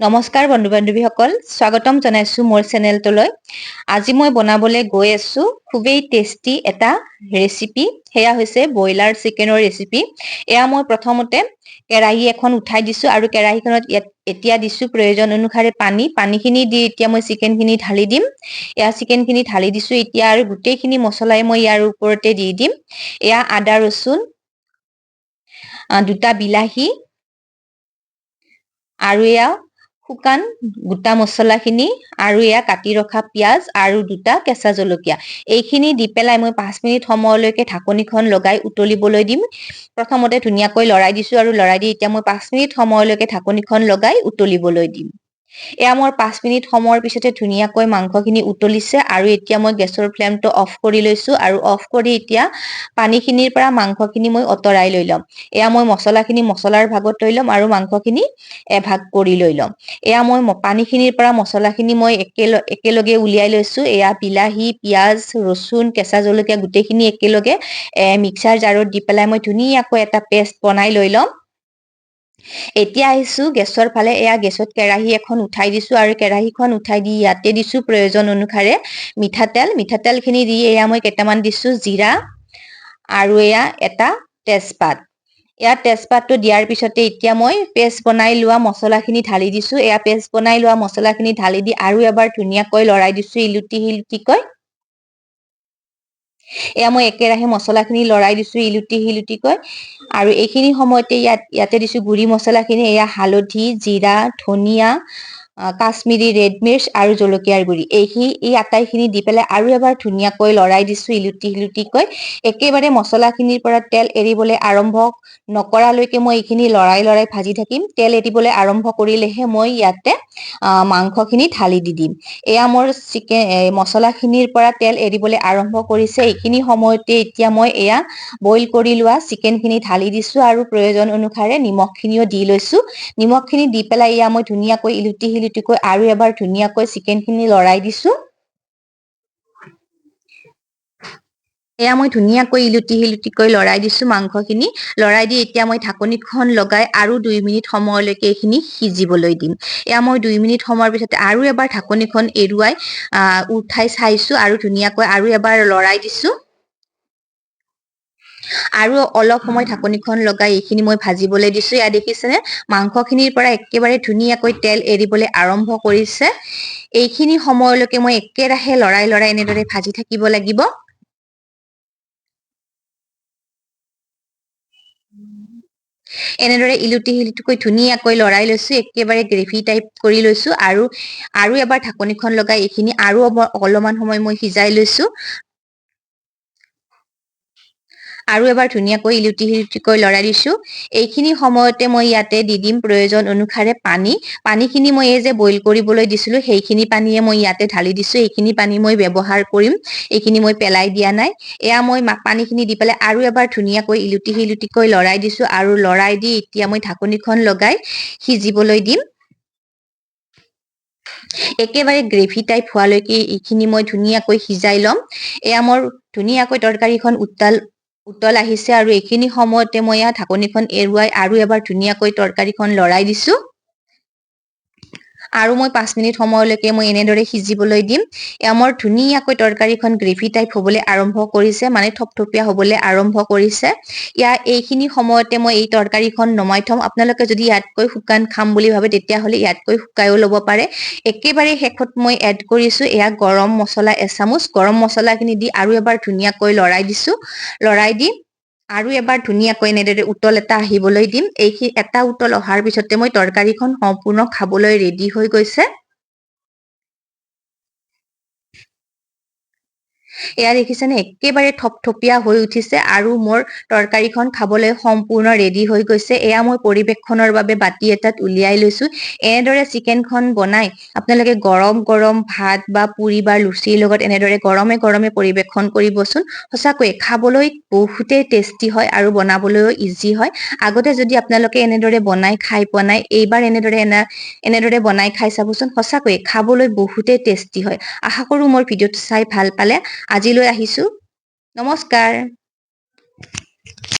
নমস্কাৰ বন্ধু বান্ধৱীসকল, স্বাগতম জনাইছো মোৰ চেনেলটোলৈ। আজি মই বনাবলৈ গৈ আছো খুবেই টেষ্টি এটা ৰেচিপি। সেয়া হৈছে ব্ৰইলাৰ চিকেনৰ ৰেচিপি। এয়া মই প্ৰথমতে কেৰাহী এখন উঠাই দিছো আৰু কেৰাহীখনত এতিয়া দিছো প্ৰয়োজন অনুসাৰে পানীখিনি দি এতিয়া মই চিকেনখিনি ঢালি দিম। এয়া চিকেনখিনি ঢালি দিছো এতিয়া আৰু গোটেইখিনি মছলাই মই ইয়াৰ ওপৰতে দি দিম। এয়া আদা ৰচুন, দুটা বিলাহী আৰু এয়া শুকান গোটা মছলাখিনি আৰু এয়া কাটি ৰখা পিঁয়াজ আৰু দুটা কেঁচা জলকীয়া। এইখিনি দি পেলাই মই 5 মিনিট সময়লৈকে ঢাকনিখন লগাই উতলিবলৈ দিম। প্ৰথমতে ধুনীয়াকৈ লৰাই দিছো আৰু লৰাই দি এতিয়া মই 5 মিনিট সময়লৈকে ঢাকনিখন লগাই উতলিবলৈ দিম। এয়া মোৰ 5 মিনিট সময়ৰ পিছতে ধুনীয়াকৈ মাংসখিনি উতলিছে আৰু এতিয়া মই গেছৰ ফ্লেমটো অফ কৰি লৈছো আৰু অফ কৰি এতিয়া পানীখিনিৰ পৰা মাংসখিনি মই অতৰাই লৈ ল'ম। এয়া মই মছলাখিনি মছলাৰ ভাগত লৈ ল'ম আৰু মাংসখিনি এভাগ কৰি লৈ ল'ম। এয়া মই পানীখিনিৰ পৰা মছলাখিনি মই একেলগে উলিয়াই লৈছো। এয়া বিলাহী, পিঁয়াজ, ৰচুন, কেঁচা জলকীয়া গোটেইখিনি একেলগে মিক্সাৰ জাৰত দি পেলাই মই ধুনীয়াকৈ এটা পেষ্ট বনাই লৈ ল'ম। এতিয়া আহিছো গেছৰ ফালে। এয়া গেছত কেৰাহী এখন উঠাই দিছো আৰু কেৰাহীখন উঠাই দি ইয়াতে দিছো প্ৰয়োজন অনুসাৰে মিঠাতেলখিনি দি এয়া মই কেইটামান দিছো জিৰা আৰু এয়া এটা তেজপাত। এয়া তেজপাতটো দিয়াৰ পিছতে এতিয়া মই পেষ্ট বনাই লোৱা মছলাখিনি ঢালি দিছো। এয়া পেষ্ট বনাই লোৱা মছলাখিনি ঢালি দি আৰু এবাৰ ধুনীয়াকৈ লৰাই দিছো ইলুটি-শিলুটিকৈ। এয়া মই একেৰাহে মছলাখিনি লৰাই দিছো ইলুটি-শিলুটিকৈ আৰু এইখিনি সময়তে ইয়াতে দিছো গুড়ি মছলাখিনি। এয়া হালধি, জিৰা, ধনিয়া, কাশ্মীৰী ৰেড মিৰ্চ আৰু জলকীয়াৰ গুড়ি। এই আটাইখিনি দি পেলাই আৰু এবাৰ ধুনীয়াকৈ লৰাই দিছো ইলুটি-শিলুটিকৈ। একেবাৰে মছলাখিনিৰ পৰা তেল এৰিবলৈ আৰম্ভ নকৰালৈকে মই এইখিনি লৰাই ভাজি থাকিম। তেল এৰিবলৈ আৰম্ভ কৰিলেহে মই ইয়াতে মাংসখিনি ঢালি দি দিম। এয়া মোৰ মছলাখিনিৰ পৰা তেল এৰিবলৈ আৰম্ভ কৰিছে। এইখিনি সময়তে এতিয়া মই এয়া বইল কৰি লোৱা চিকেনখিনি ঢালি দিছো আৰু প্ৰয়োজন অনুসাৰে নিমখখিনিও দি লৈছো। নিমখখিনি দি পেলাই এয়া মই ধুনীয়াকৈ ইলুটি-শিলুটিকৈ আৰু এবাৰ ধুনীয়াকৈ চিকেনখিনি লৰাই দিছো। এয়া মই ধুনীয়াকৈ ইলুটি-শিলুটিকৈ লৰাই দিছো মাংসখিনি। লৰাই দি এতিয়া মই ঢাকনিখন লগাই আৰু 2 মিনিট সময়লৈকে এইখিনি সিজিবলৈ দিম। এয়া মই 2 মিনিট সময়ৰ পিছতে আৰু এবাৰ ঢাকনিখন এৰুৱাই উঠাই চাইছো আৰু ধুনীয়াকৈ আৰু এবাৰ লৰাই দিছো। আৰু অলপ সময় ঢাকনিখন লগাই এইখিনি মই ভাজিবলৈ দিছো। এয়া দেখিছেনে মাংসখিনিৰ পৰা একেবাৰে ধুনীয়াকৈ তেল এৰিবলৈ আৰম্ভ কৰিছে। এইখিনি সময়লৈকে মই একেৰাহে লৰাই এনেদৰে ভাজি থাকিব লাগিব। এনেদৰে ইলুটি-শিলুটিকৈ ধুনীয়াকৈ লৰাই লৈছো। একেবাৰে গ্ৰেভি টাইপ কৰি লৈছো আৰু এবাৰ ঢাকনিখন লগাই এইখিনি আৰু অলপমান সময় মই সিজাই লৈছো। আৰু এবাৰ ধুনীয়াকৈ ইলুটি-শিলুটিকৈ লৰাই দিছো। এইখিনি সময়তে মই ইয়াতে দি দিম প্ৰয়োজন অনুসাৰে পানীখিনি মই এই যে বইল কৰিবলৈ দিছিলো সেইখিনি পানীয়ে মই ইয়াতে ঢালি দিছো। এইখিনি পানী মই ব্যৱহাৰ কৰিম, এইখিনি মই পেলাই দিয়া নাই। এয়া মই পানীখিনি দি পেলাই আৰু এবাৰ ধুনীয়াকৈ ইলুটি-শিলুটিকৈ লৰাই দিছো আৰু লৰাই দি এতিয়া মই ঢাকনিখন লগাই সিজিবলৈ দিম। একেবাৰে গ্ৰেভি টাইপ হোৱালৈকে এইখিনি মই ধুনীয়াকৈ সিজাই ল'ম। এয়া মোৰ ধুনীয়াকৈ তৰকাৰীখন উতল আহিছে আৰু এইখিনি সময়তে মই ইয়াত ঢাকনিখন এৰুৱাই আৰু এবাৰ ধুনীয়াকৈ তৰকাৰীখন লৰাই দিছো। আৰু মই 5 মিনিট সময়লৈকে মই এনেদৰে সিজিবলৈ দিম। এয়া মোৰ ধুনীয়াকৈ তৰকাৰীখন গ্ৰেভি টাইপ হ'বলৈ আৰম্ভ কৰিছে, মানে থপথপীয়া হ'বলৈ আৰম্ভ কৰিছে। এইখিনি সময়তে মই এই তৰকাৰীখন নমাই থম। আপোনালোকে যদি ইয়াতকৈ শুকান খাম বুলি ভাবে তেতিয়াহ'লে ইয়াতকৈ শুকাইও ল'ব পাৰে। একেবাৰে শেষত মই এড কৰিছো এয়া গৰম মছলা এচামুচ। গৰম মছলাখিনি দি আৰু এবাৰ ধুনীয়াকৈ লৰাই দিছো। লৰাই দি আৰু এবাৰ ধুনীয়াকৈ এনেদৰে উতল এটা আহিবলৈ দিম। এটা উতল অহাৰ পিছতে মই তৰকাৰীখন সম্পূৰ্ণ খাবলৈ ৰেডি হৈ গৈছে। এয়া দেখিছেনে একেবাৰে থপথপীয়া হৈ উঠিছে আৰু মোৰ তৰকাৰীখন খাবলৈ সম্পূৰ্ণ ৰেডি হৈ গৈছে। এয়া মই পৰিৱেশনৰ বাবে বাতি এটাত উলিয়াই লৈছো। এনেদৰে চিকেনখন বনাই আপোনালোকে গৰম গৰম ভাত বা পুৰি বা লুচিৰ লগত এনেদৰে গৰমে গৰমে পৰিৱেশন কৰিবচোন। সঁচাকৈয়ে খাবলৈ বহুতেই টেষ্টি হয় আৰু বনাবলৈও ইজি হয়। আগতে যদি আপোনালোকে এনেদৰে বনাই খাই পোৱা নাই, এইবাৰ এনেদৰে বনাই খাই চাবচোন। সঁচাকৈয়ে খাবলৈ বহুতেই টেষ্টি হয়। আশা কৰো মোৰ ভিডিঅ'টো চাই ভাল পালে। আজিলৈ আহিছো, নমস্কাৰ।